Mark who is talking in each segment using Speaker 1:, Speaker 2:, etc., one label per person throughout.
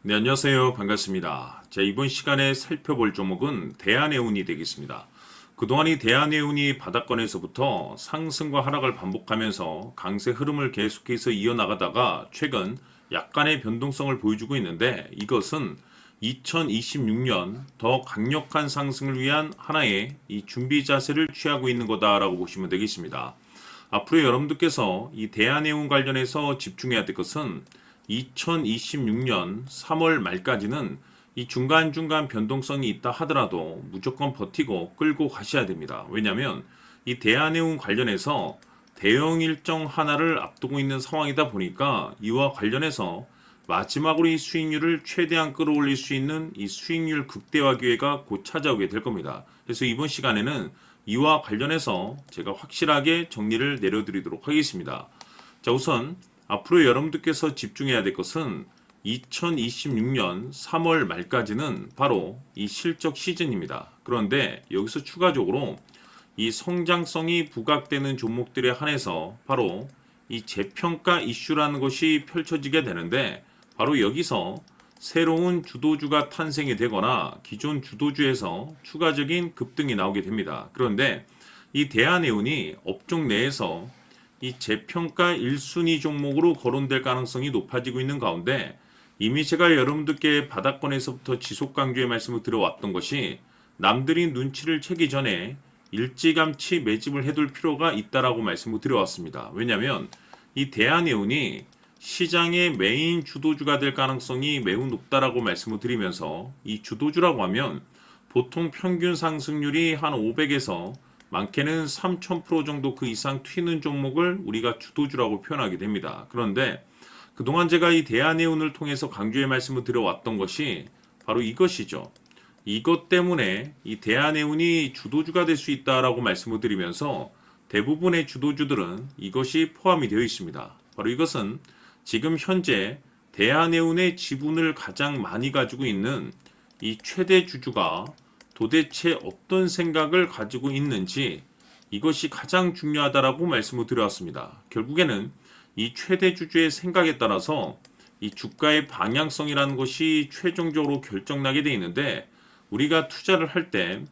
Speaker 1: 네, 안녕하세요. 반갑습니다. 자, 이번 시간에 살펴볼 종목은 대한해운이 되겠습니다. 그동안 이 대한해운이 바닥권에서부터 상승과 하락을 반복하면서 강세 흐름을 계속해서 이어나가다가 최근 약간의 변동성을 보여주고 있는데 이것은 2026년 더 강력한 상승을 위한 하나의 이 준비 자세를 취하고 있는 거다라고 보시면 되겠습니다. 앞으로 여러분들께서 이 대한해운 관련해서 집중해야 될 것은 2026년 3월 말까지는 이 중간중간 변동성이 있다 하더라도 무조건 버티고 끌고 가셔야 됩니다. 왜냐하면 이 대한해운 관련해서 대형 일정 하나를 앞두고 있는 상황이다 보니까 이와 관련해서 마지막으로 이 수익률을 최대한 끌어올릴 수 있는 이 수익률 극대화 기회가 곧 찾아오게 될 겁니다. 그래서 이번 시간에는 이와 관련해서 제가 확실하게 정리를 내려드리도록 하겠습니다. 자, 우선 앞으로 여러분들께서 집중해야 될 것은 2026년 3월 말까지는 바로 이 실적 시즌입니다. 그런데 여기서 추가적으로 이 성장성이 부각되는 종목들에 한해서 바로 이 재평가 이슈라는 것이 펼쳐지게 되는데 바로 여기서 새로운 주도주가 탄생이 되거나 기존 주도주에서 추가적인 급등이 나오게 됩니다. 그런데 이 대한해운이 업종 내에서 이 재평가 1순위 종목으로 거론될 가능성이 높아지고 있는 가운데 이미 제가 여러분들께 바닥권에서부터 지속 강조의 말씀을 드려왔던 것이 남들이 눈치를 채기 전에 일찌감치 매집을 해둘 필요가 있다라고 말씀을 드려왔습니다. 왜냐하면 이 대한해운이 시장의 메인 주도주가 될 가능성이 매우 높다라고 말씀을 드리면서 이 주도주라고 하면 보통 평균 상승률이 한 500에서 많게는 3000% 정도 그 이상 튀는 종목을 우리가 주도주라고 표현하게 됩니다. 그런데 그동안 제가 이 대한해운을 통해서 강조의 말씀을 드려왔던 것이 바로 이것이죠. 이것 때문에 이 대한해운이 주도주가 될 수 있다라고 말씀을 드리면서 대부분의 주도주들은 이것이 포함이 되어 있습니다. 바로 이것은 지금 현재 대한해운의 지분을 가장 많이 가지고 있는 이 최대 주주가 도대체 어떤 생각을 가지고 있는지 이것이 가장 중요하다라고 말씀을 드려왔습니다. 결국에는 이 최대 주주의 생각에 따라서 이 주가의 방향성이라는 것이 최종적으로 결정나게 되어 있는데 우리가 투자를 할 때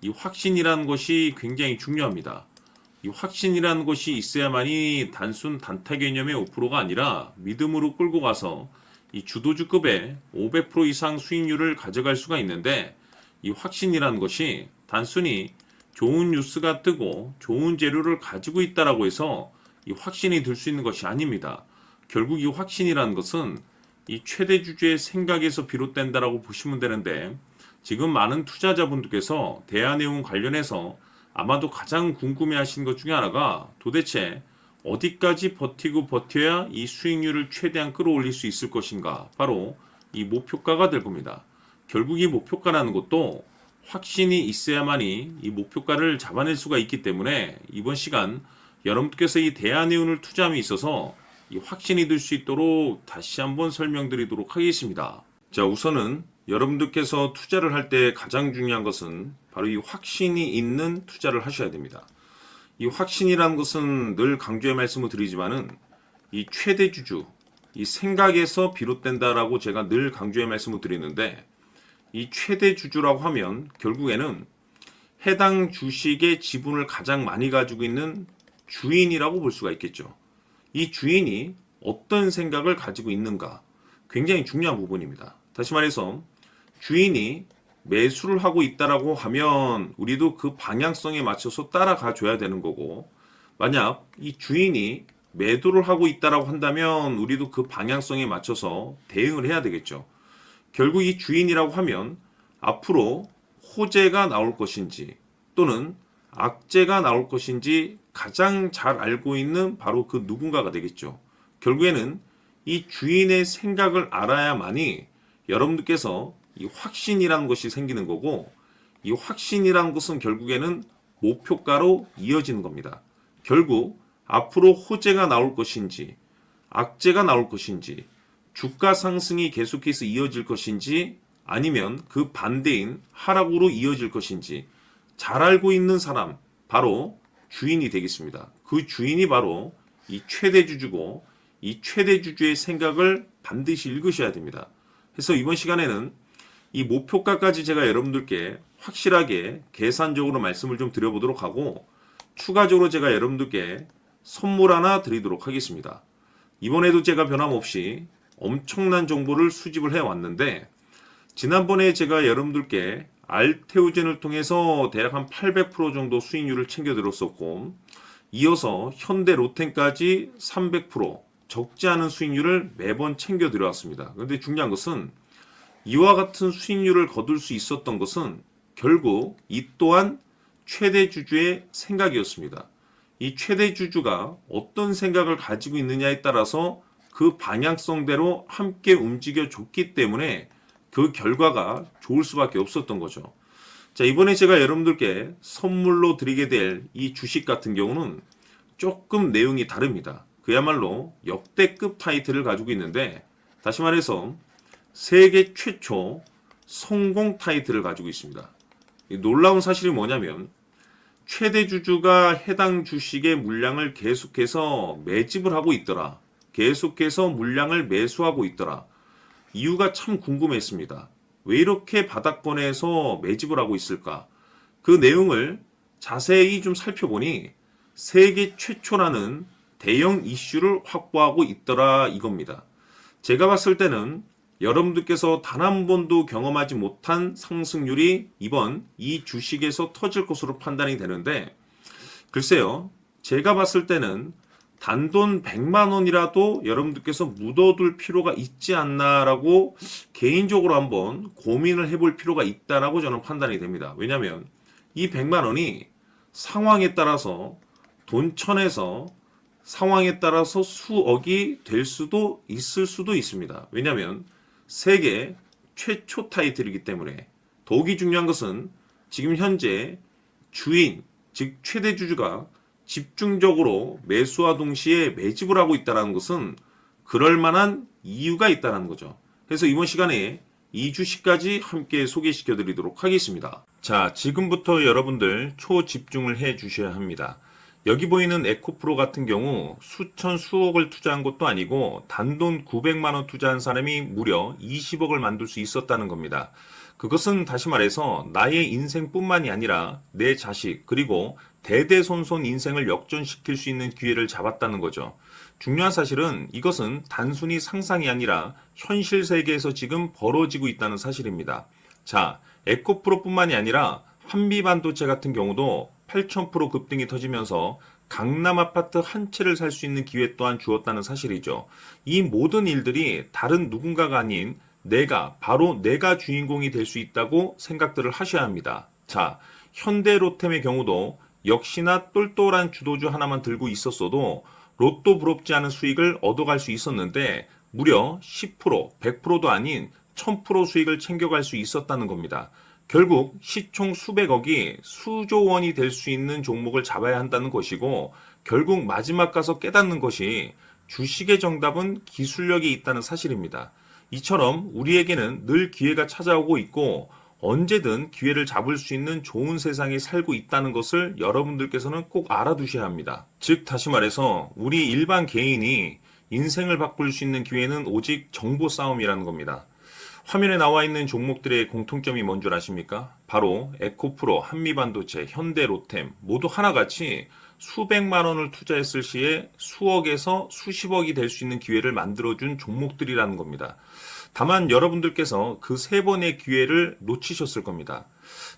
Speaker 1: 이 확신이라는 것이 굉장히 중요합니다. 이 확신이라는 것이 있어야만이 단순 단타 개념의 5%가 아니라 믿음으로 끌고 가서 이 주도주급의 500% 이상 수익률을 가져갈 수가 있는데 이 확신이라는 것이 단순히 좋은 뉴스가 뜨고 좋은 재료를 가지고 있다라고 해서 이 확신이 들 수 있는 것이 아닙니다. 결국 이 확신이라는 것은 이 최대 주주의 생각에서 비롯된다라고 보시면 되는데 지금 많은 투자자분들께서 대한해운 관련해서 아마도 가장 궁금해하시는 것 중에 하나가 도대체 어디까지 버티고 버텨야 이 수익률을 최대한 끌어올릴 수 있을 것인가, 바로 이 목표가가 될 겁니다. 결국 이 목표가라는 것도 확신이 있어야만이 이 목표가를 잡아낼 수가 있기 때문에 이번 시간 여러분께서 이 대한해운을 투자함에 있어서 이 확신이 들 수 있도록 다시 한번 설명드리도록 하겠습니다. 자, 우선은 여러분들께서 투자를 할 때 가장 중요한 것은 바로 이 확신이 있는 투자를 하셔야 됩니다. 이 확신이라는 것은 늘 강조의 말씀을 드리지만은 이 최대 주주, 이 생각에서 비롯된다라고 제가 늘 강조의 말씀을 드리는데 이 최대 주주라고 하면 결국에는 해당 주식의 지분을 가장 많이 가지고 있는 주인이라고 볼 수가 있겠죠. 이 주인이 어떤 생각을 가지고 있는가 굉장히 중요한 부분입니다. 다시 말해서 주인이 매수를 하고 있다라고 하면 우리도 그 방향성에 맞춰서 따라가 줘야 되는 거고, 만약 이 주인이 매도를 하고 있다라고 한다면 우리도 그 방향성에 맞춰서 대응을 해야 되겠죠. 결국 이 주인이라고 하면 앞으로 호재가 나올 것인지 또는 악재가 나올 것인지 가장 잘 알고 있는 바로 그 누군가가 되겠죠. 결국에는 이 주인의 생각을 알아야만이 여러분들께서 이 확신이라는 것이 생기는 거고, 이 확신이라는 것은 결국에는 목표가로 이어지는 겁니다. 결국 앞으로 호재가 나올 것인지 악재가 나올 것인지 주가 상승이 계속해서 이어질 것인지 아니면 그 반대인 하락으로 이어질 것인지 잘 알고 있는 사람, 바로 주인이 되겠습니다. 그 주인이 바로 이 최대 주주고 이 최대 주주의 생각을 반드시 읽으셔야 됩니다. 그래서 이번 시간에는 이 목표가까지 제가 여러분들께 확실하게 계산적으로 말씀을 좀 드려보도록 하고, 추가적으로 제가 여러분들께 선물 하나 드리도록 하겠습니다. 이번에도 제가 변함없이 엄청난 정보를 수집을 해왔는데, 지난번에 제가 여러분들께 알테오젠을 통해서 대략 한 800% 정도 수익률을 챙겨드렸었고, 이어서 현대 로템까지 300% 적지 않은 수익률을 매번 챙겨드려왔습니다. 그런데 중요한 것은 이와 같은 수익률을 거둘 수 있었던 것은 결국 이 또한 최대 주주의 생각이었습니다. 이 최대 주주가 어떤 생각을 가지고 있느냐에 따라서 그 방향성대로 함께 움직여 줬기 때문에 그 결과가 좋을 수밖에 없었던 거죠. 자, 이번에 제가 여러분들께 선물로 드리게 될 이 주식 같은 경우는 조금 내용이 다릅니다. 그야말로 역대급 타이틀을 가지고 있는데, 다시 말해서 세계 최초 성공 타이틀을 가지고 있습니다. 놀라운 사실이 뭐냐면 최대 주주가 해당 주식의 물량을 계속해서 매집을 하고 있더라. 계속해서 물량을 매수하고 있더라. 이유가 참 궁금했습니다. 왜 이렇게 바닥권에서 매집을 하고 있을까? 그 내용을 자세히 좀 살펴보니 세계 최초라는 대형 이슈를 확보하고 있더라 이겁니다. 제가 봤을 때는 여러분들께서 단 한 번도 경험하지 못한 상승률이 이번 이 주식에서 터질 것으로 판단이 되는데, 글쎄요, 제가 봤을 때는 단돈 100만 원이라도 여러분들께서 묻어둘 필요가 있지 않나라고 개인적으로 한번 고민을 해볼 필요가 있다라고 저는 판단이 됩니다. 왜냐하면 이 100만 원이 상황에 따라서 돈천에서 상황에 따라서 수억이 될 수도 있을 수도 있습니다. 왜냐하면 세계 최초 타이틀이기 때문에. 더욱이 중요한 것은 지금 현재 주인, 즉 최대 주주가 집중적으로 매수와 동시에 매집을 하고 있다는 것은 그럴 만한 이유가 있다는 거죠. 그래서 이번 시간에 이 주식까지 함께 소개시켜 드리도록 하겠습니다. 자, 지금부터 여러분들 초집중을 해 주셔야 합니다. 여기 보이는 에코프로 같은 경우 수천 수억을 투자한 것도 아니고 단돈 900만 원 투자한 사람이 무려 20억을 만들 수 있었다는 겁니다. 그것은 다시 말해서 나의 인생뿐만이 아니라 내 자식 그리고 대대손손 인생을 역전시킬 수 있는 기회를 잡았다는 거죠. 중요한 사실은 이것은 단순히 상상이 아니라 현실 세계에서 지금 벌어지고 있다는 사실입니다. 자, 에코프로뿐만이 아니라 한미반도체 같은 경우도 8,000% 급등이 터지면서 강남 아파트 한 채를 살 수 있는 기회 또한 주었다는 사실이죠. 이 모든 일들이 다른 누군가가 아닌 바로 내가 주인공이 될 수 있다고 생각들을 하셔야 합니다. 자, 현대로템의 경우도 역시나 똘똘한 주도주 하나만 들고 있었어도 로또 부럽지 않은 수익을 얻어갈 수 있었는데 무려 10%, 100%도 아닌 1000% 수익을 챙겨갈 수 있었다는 겁니다. 결국 시총 수백억이 수조 원이 될 수 있는 종목을 잡아야 한다는 것이고, 결국 마지막 가서 깨닫는 것이 주식의 정답은 기술력이 있다는 사실입니다. 이처럼 우리에게는 늘 기회가 찾아오고 있고 언제든 기회를 잡을 수 있는 좋은 세상에 살고 있다는 것을 여러분들께서는 꼭 알아두셔야 합니다. 즉 다시 말해서 우리 일반 개인이 인생을 바꿀 수 있는 기회는 오직 정보 싸움이라는 겁니다. 화면에 나와 있는 종목들의 공통점이 뭔 줄 아십니까? 바로 에코프로, 한미반도체, 현대로템 모두 하나같이 수백만 원을 투자했을 시에 수억에서 수십억이 될 수 있는 기회를 만들어준 종목들이라는 겁니다. 다만 여러분들께서 그 세 번의 기회를 놓치셨을 겁니다.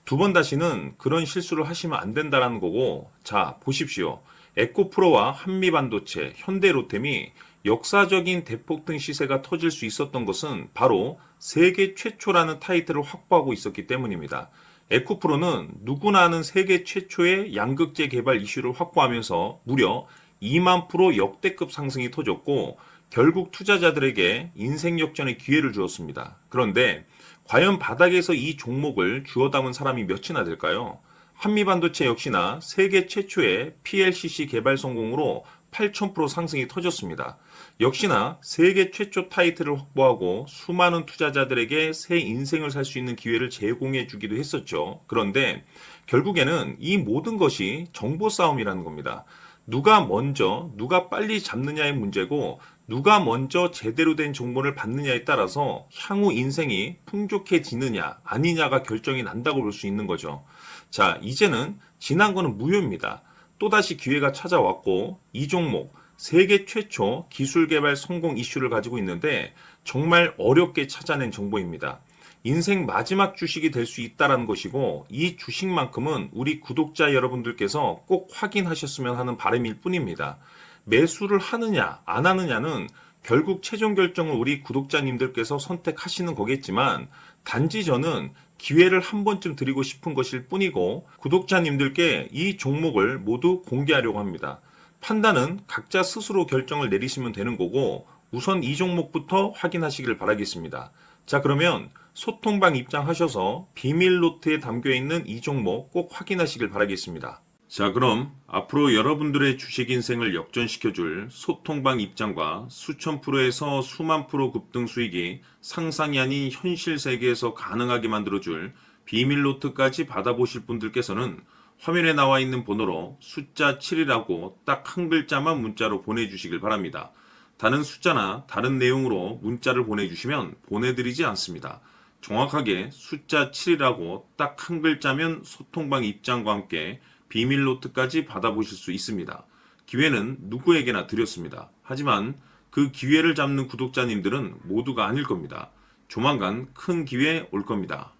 Speaker 1: 두 번 다시는 그런 실수를 하시면 안 된다는 거고, 자 보십시오. 에코프로와 한미반도체, 현대로템이 역사적인 대폭등 시세가 터질 수 있었던 것은 바로 세계 최초라는 타이틀을 확보하고 있었기 때문입니다. 에코프로는 누구나 아는 세계 최초의 양극재 개발 이슈를 확보하면서 무려 2만 프로 역대급 상승이 터졌고 결국 투자자들에게 인생 역전의 기회를 주었습니다. 그런데 과연 바닥에서 이 종목을 주워 담은 사람이 몇이나 될까요? 한미반도체 역시나 세계 최초의 PLCC 개발 성공으로 8,000% 상승이 터졌습니다. 역시나 세계 최초 타이틀을 확보하고 수많은 투자자들에게 새 인생을 살 수 있는 기회를 제공해 주기도 했었죠. 그런데 결국에는 이 모든 것이 정보 싸움이라는 겁니다. 누가 먼저, 누가 빨리 잡느냐의 문제고
Speaker 2: 누가 먼저 제대로 된 정보를 받느냐에 따라서 향후 인생이 풍족해지느냐 아니냐가 결정이 난다고 볼 수 있는 거죠. 자, 이제는 지난 거는 무효입니다. 또다시 기회가 찾아왔고 이 종목 세계 최초 기술 개발 성공 이슈를 가지고 있는데 정말 어렵게 찾아낸 정보입니다. 인생 마지막 주식이 될 수 있다는 것이고 이 주식만큼은 우리 구독자 여러분들께서 꼭 확인하셨으면 하는 바람일 뿐입니다. 매수를 하느냐 안 하느냐는 결국 최종 결정을 우리 구독자님들께서 선택하시는 거겠지만 단지 저는 기회를 한 번쯤 드리고 싶은 것일 뿐이고 구독자님들께 이 종목을 모두 공개하려고 합니다. 판단은 각자 스스로 결정을 내리시면 되는 거고 우선 이 종목부터 확인하시길 바라겠습니다. 자, 그러면 소통방 입장하셔서 비밀 노트에 담겨 있는 이 종목 꼭 확인하시길 바라겠습니다.
Speaker 1: 자, 그럼 앞으로 여러분들의 주식 인생을 역전시켜줄 소통방 입장과 수천 프로에서 수만 프로 급등 수익이 상상이 아닌 현실 세계에서 가능하게 만들어줄 비밀 노트까지 받아보실 분들께서는 화면에 나와 있는 번호로 숫자 7이라고 딱 한 글자만 문자로 보내주시길 바랍니다. 다른 숫자나 다른 내용으로 문자를 보내주시면 보내드리지 않습니다. 정확하게 숫자 7이라고 딱 한 글자면 소통방 입장과 함께 비밀 노트까지 받아보실 수 있습니다. 기회는 누구에게나 드렸습니다. 하지만 그 기회를 잡는 구독자님들은 모두가 아닐 겁니다. 조만간 큰 기회 올 겁니다.